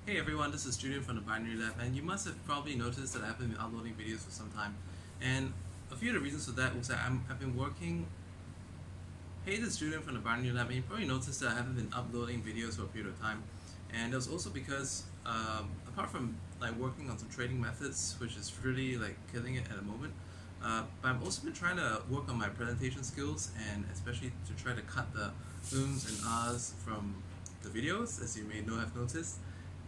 Hey everyone, this is Julian from the Binary Lab, and you must have probably noticed that I've been uploading videos for some time. And a few of the reasons for that was that I've been working. Hey, this is Julian from the Binary Lab, and you probably noticed that I haven't been uploading videos for a period of time. And it was also because, apart from working on some trading methods, which is really killing it at the moment, but I've also been trying to work on my presentation skills, and especially to try to cut the ums and ahs from the videos, as you may have noticed,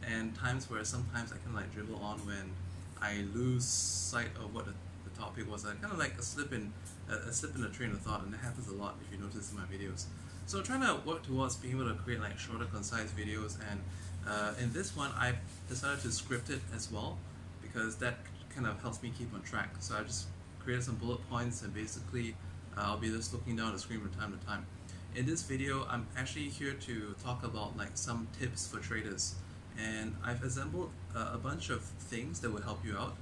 and times where sometimes I kind of dribble on when I lose sight of what the topic was. I kind of like a slip in the train of thought, and that happens a lot if you notice in my videos. So I'm trying to work towards being able to create shorter, concise videos, and in this one I decided to script it as well, because that kind of helps me keep on track. So I just created some bullet points, and basically I'll be just looking down the screen from time to time. In this video, I'm actually here to talk about some tips for traders, and I've assembled a bunch of things that will help you out.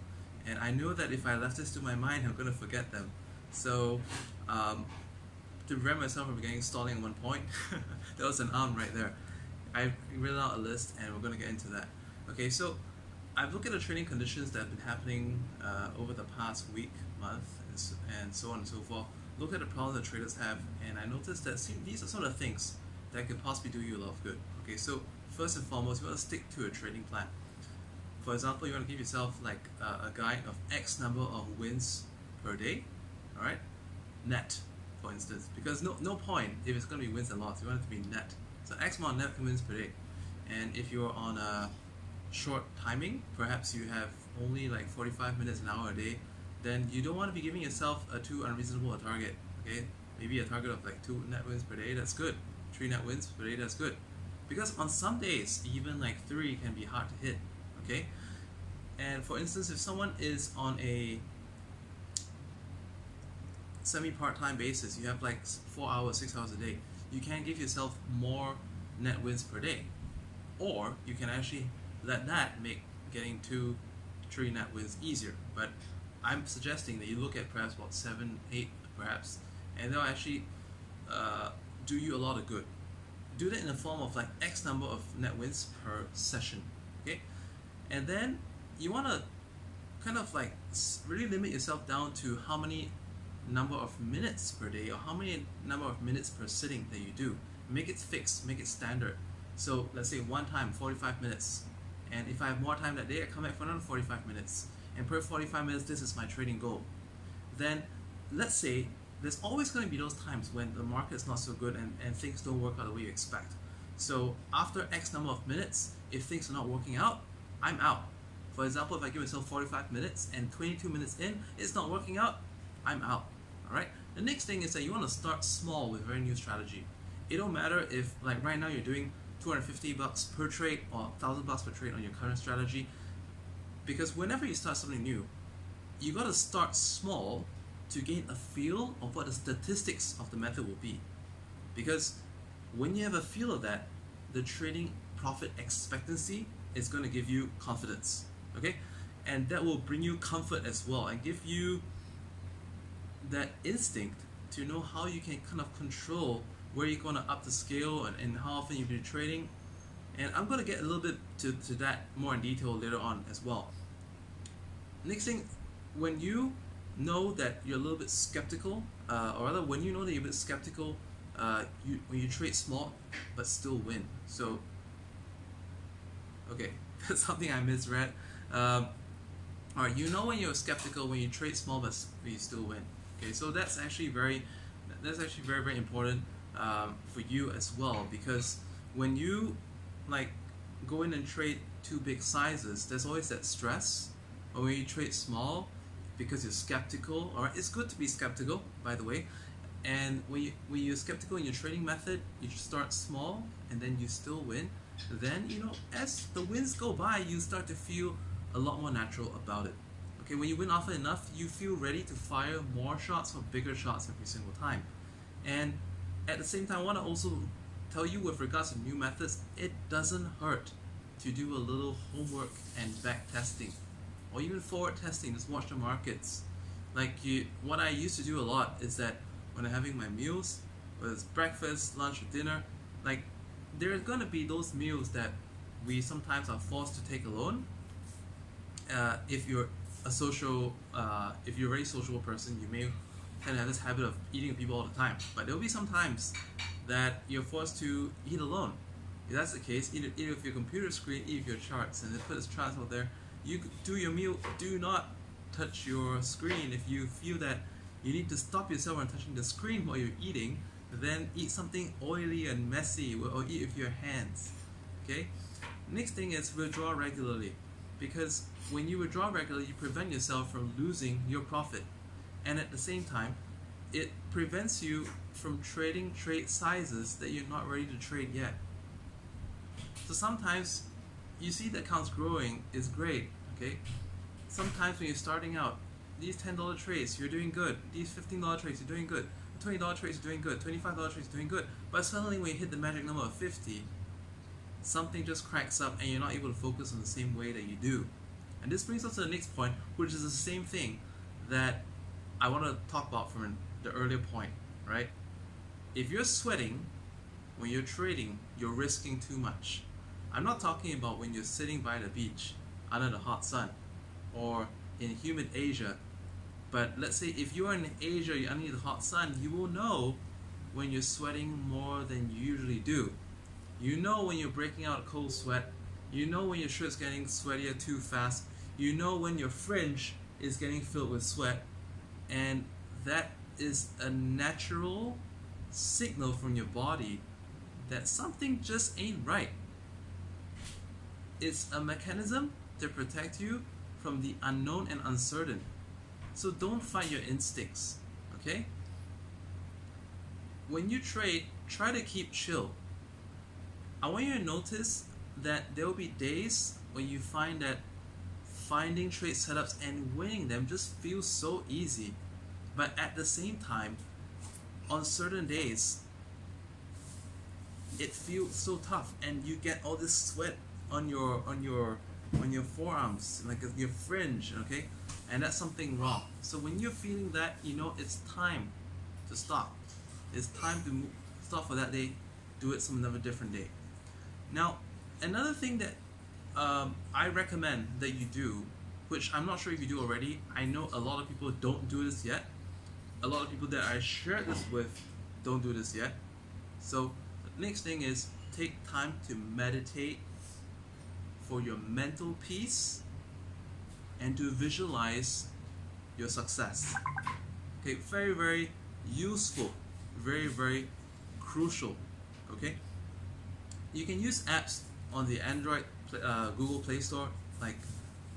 And I know that if I left this to my mind, I'm going to forget them. So to prevent myself from getting stalling at one point, that was an arm right there. I written out a list, and we're going to get into that. Okay, so I've looked at the trading conditions that have been happening over the past week, month, and so on and so forth. Look at the problems that traders have, and I noticed that these are some of the things that could possibly do you a lot of good. Okay, so first and foremost, you want to stick to a trading plan. For example, you want to give yourself a guide of X number of wins per day, all right, net, for instance, because no point if it's going to be wins and loss. You want it to be net. So X amount of net wins per day, and if you're on a short timing, perhaps you have only 45 minutes, an hour a day, then you don't want to be giving yourself a too unreasonable a target. Okay, maybe a target of 2 net wins per day. That's good. 3 net wins per day. That's good. Because on some days, even 3 can be hard to hit. Okay, and for instance, if someone is on a semi-part-time basis, you have 4 hours, 6 hours a day, you can give yourself more net wins per day, or you can actually let that make getting 2, 3 net wins easier. But I'm suggesting that you look at perhaps about 7, 8 perhaps, and they'll actually do you a lot of good. Do that in the form of X number of net wins per session, okay? And then you want to kind of really limit yourself down to how many number of minutes per day, or how many number of minutes per sitting that you do. Make it fixed, make it standard. So let's say one time 45 minutes, and if I have more time that day, I come back for another 45 minutes, and per 45 minutes this is my trading goal. Then let's say there's always going to be those times when the market is not so good, and things don't work out the way you expect. So after X number of minutes, if things are not working out, I'm out. For example, if I give myself 45 minutes and 22 minutes in, it's not working out, I'm out. Alright? The next thing is that you want to start small with a very new strategy. It don't matter if right now you're doing $250 per trade or $1,000 per trade on your current strategy, because whenever you start something new, you got to start small to gain a feel of what the statistics of the method will be. Because when you have a feel of that, the trading profit expectancy is going to give you confidence, okay? And that will bring you comfort as well, and give you that instinct to know how you can kind of control where you're going to up the scale, and how often you'll be trading. And I'm going to get a little bit to that more in detail later on as well. Next thing, when you know that you're a little bit skeptical, or rather when you know that you're a bit skeptical, when you trade small but still win. So, okay, that's something I misread. Alright, you know when you're skeptical when you trade small but you still win. Okay, so that's actually very important for you as well, because when you go in and trade too big sizes, there's always that stress. Or when you trade small, because you're skeptical, or it's good to be skeptical, by the way. And when you're skeptical in your trading method, you just start small and then you still win. Then as the wins go by, you start to feel a lot more natural about it. Okay, when you win often enough, you feel ready to fire more shots or bigger shots every single time. And at the same time, I want to also tell you, with regards to new methods, it doesn't hurt to do a little homework and back testing, or even forward testing. Just watch the markets. What I used to do a lot is that when I'm having my meals, whether it's breakfast, lunch, or dinner, there are going to be those meals that we sometimes are forced to take a loan. If you're a social, if you're a very social person, you may kind of have this habit of eating with people all the time. But there will be some times that you're forced to eat alone. If that's the case, eat with your computer screen, eat with your charts, and they put this chart out there. You do your meal. Do not touch your screen. If you feel that you need to stop yourself from touching the screen while you're eating, then eat something oily and messy, or eat with your hands. Okay. Next thing is withdraw regularly, because when you withdraw regularly, you prevent yourself from losing your profit, and at the same time, it prevents you from trading trade sizes that you're not ready to trade yet. So sometimes you see the accounts growing is great, okay? Sometimes when you're starting out, these $10 trades, you're doing good. These $15 trades, you're doing good. $20 trades, you're doing good. $25 trades, you're doing good. But suddenly when you hit the magic number of 50, something just cracks up and you're not able to focus in the same way that you do. And this brings us to the next point, which is the same thing that I want to talk about from the earlier point, right? If you're sweating when you're trading, you're risking too much. I'm not talking about when you're sitting by the beach under the hot sun or in humid Asia, but let's say if you're in Asia, you're under the hot sun, you will know when you're sweating more than you usually do. You know when you're breaking out a cold sweat. You know when your shirt's getting sweatier too fast. You know when your fringe is getting filled with sweat, and that is a natural signal from your body that something just ain't right. It's a mechanism to protect you from the unknown and uncertain. So don't fight your instincts, okay? When you trade, try to keep chill. I want you to notice that there will be days when you find that finding trade setups and winning them just feels so easy. But at the same time, on certain days, it feels so tough, and you get all this sweat on your forearms, like your fringe, okay? And that's something wrong. So when you're feeling that, you know it's time to stop. It's time to stop for that day. Do it some another different day. Now, another thing that I recommend that you do, which I'm not sure if you do already. I know a lot of people don't do this yet. A lot of people that I share this with don't do this yet. So the next thing is take time to meditate for your mental peace and to visualize your success. Okay, very, very useful, very, very crucial. Okay, you can use apps on the Android Google Play Store, like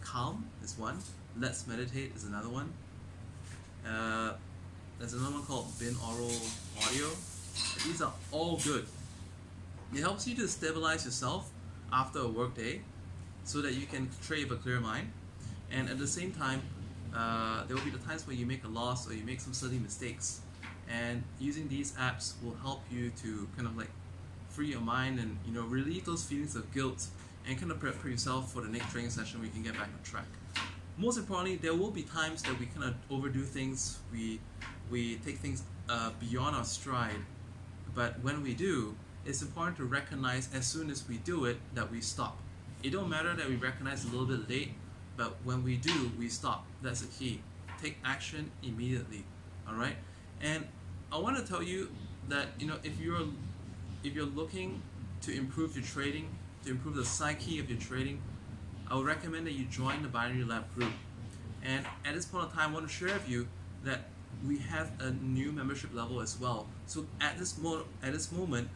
Calm is one, Let's Meditate is another one. There's another one called Binaural Audio. These are all good. It helps you to stabilize yourself after a work day so that you can trade with a clear mind. And at the same time, there will be the times where you make a loss or you make some silly mistakes. And using these apps will help you to kind of like free your mind and relieve those feelings of guilt and kind of prep yourself for the next training session where you can get back on track. Most importantly, there will be times that we kind of overdo things. We take things beyond our stride. But when we do, it's important to recognize as soon as we do it that we stop. It don't matter that we recognize a little bit late, but when we do, we stop. That's the key. Take action immediately. All right. And I want to tell you that if you're looking to improve your trading, to improve the psyche of your trading, I would recommend that you join the Binary Lab group. And at this point in time, I want to share with you that we have a new membership level as well. So at this moment,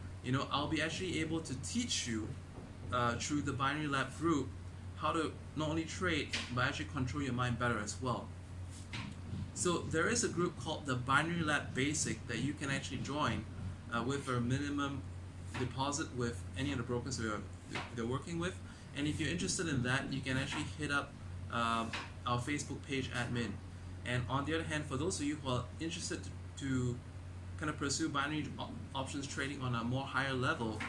I'll be actually able to teach you through the Binary Lab group how to not only trade but actually control your mind better as well. So there is a group called the Binary Lab Basic that you can actually join with a minimum deposit with any of the brokers they're working with. And if you're interested in that, you can actually hit up our Facebook page admin. And on the other hand, for those of you who are interested to kind of pursue binary options trading on a more higher level,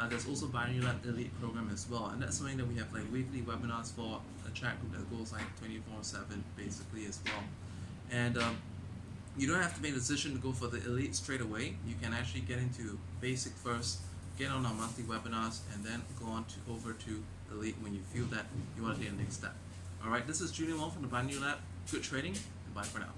there's also Binary Lab Elite program as well. And that's something that we have like weekly webinars for, a chat group that goes like 24/7 basically as well. And you don't have to make a decision to go for the Elite straight away. You can actually get into Basic first get on our monthly webinars, and then go on over to the lead when you feel that you want to take the next step. Alright, this is Julian Wong from the Brand New Lab. Good trading, and bye for now.